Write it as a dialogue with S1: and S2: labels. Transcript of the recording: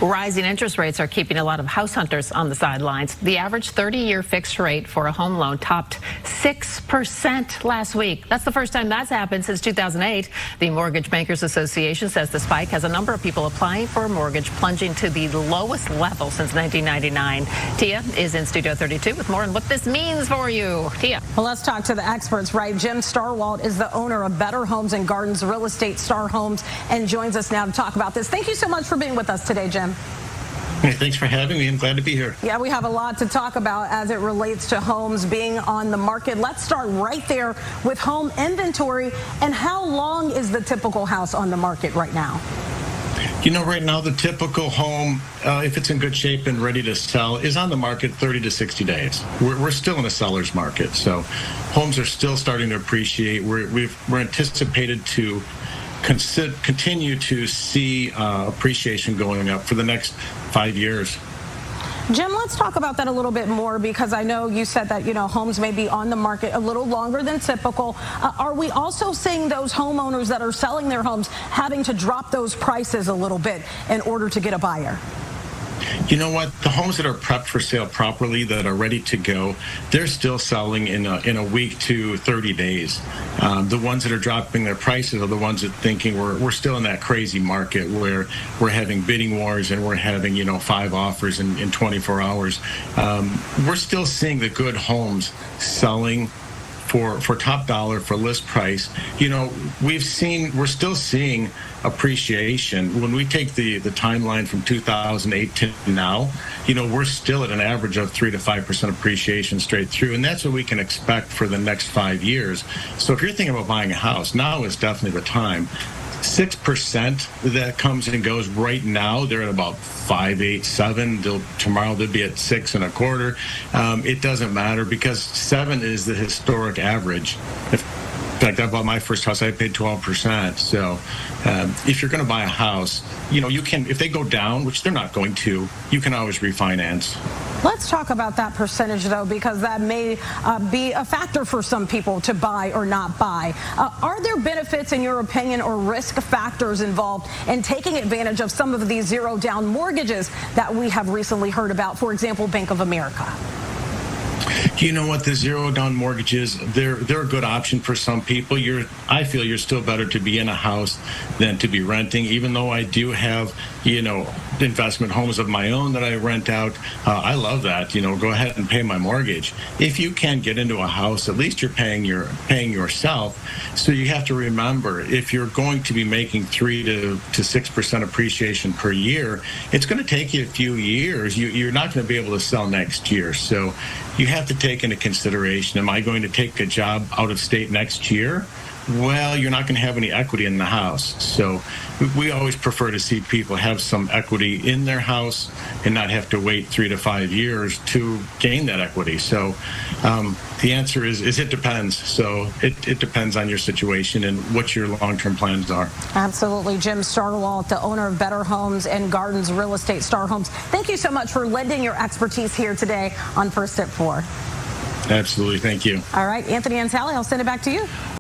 S1: Rising interest rates are keeping a lot of house hunters on the sidelines. The average 30-year fixed rate for a home loan topped 6% last week. That's the first time that's happened since 2008. The Mortgage Bankers Association says the spike has a number of people applying for a mortgage plunging to the lowest level since 1999. Tia is in Studio 32 with more on what this means for you. Tia.
S2: Well, let's talk to the experts, right? Jim Starwalt is the owner of Better Homes and Gardens Real Estate Star Homes and joins us now to talk about this. Thank you so much for being with us today, Jim.
S3: Hey, thanks for having me. I'm glad to be here.
S2: Yeah, we have a lot to talk about as it relates to homes being on the market. Let's start right there with home inventory. And how long is the typical house on the market right now?
S3: You know, right now the typical home, if it's in good shape and ready to sell, is on the market 30 to 60 days. We're still in a seller's market, so homes are still starting to appreciate. We're anticipated to continue to see appreciation going up for the next 5 years.
S2: Jim, let's talk about that a little bit more, because I know you said that, homes may be on the market a little longer than typical. Are we also seeing those homeowners that are selling their homes having to drop those prices a little bit in order to get a buyer?
S3: You know what? The homes that are prepped for sale properly, that are ready to go, they're still selling in a week to 30 days. The ones that are dropping their prices are the ones that thinking we're still in that crazy market where we're having bidding wars and we're having 5 offers in 24 hours. We're still seeing the good homes selling for top dollar, for list price. We're still seeing appreciation. When we take the timeline from 2008 to now, we're still at an average of 3 to 5% appreciation straight through, and that's what we can expect for the next 5 years. So if you're thinking about buying a house, now is definitely the time. 6% that comes and goes right now. They're at about 5, 8, 7. Tomorrow they'll be at 6 1/4. It doesn't matter, because 7 is the historic average. In fact, I bought my first house, I paid 12%. So if you're going to buy a house, you can, if they go down, which they're not going to, you can always refinance.
S2: Let's talk about that percentage, though, because that may be a factor for some people to buy or not buy. Are there benefits, in your opinion, or risk factors involved in taking advantage of some of these zero-down mortgages that we have recently heard about, for example, Bank of America?
S3: You know what? The zero-down mortgages, they're a good option for some people. I feel you're still better to be in a house than to be renting, even though I do have, investment homes of my own that I rent out. I love that. Go ahead and pay my mortgage. If you can't get into a house, at least you're paying yourself. So you have to remember, if you're going to be making 3 to 6% appreciation per year, it's going to take you a few years. You're not going to be able to sell next year. So you have to take into consideration, am I going to take a job out of state next year? Well, you're not going to have any equity in the house. So we always prefer to see people have some equity in their house and not have to wait 3 to 5 years to gain that equity. So the answer is it depends. So it depends on your situation and what your long-term plans are.
S2: Absolutely. Jim Starwalt, the owner of Better Homes and Gardens Real Estate Star Homes. Thank you so much for lending your expertise here today on First at 4.
S3: Absolutely. Thank you.
S2: All right, Anthony and Sally, I'll send it back to you.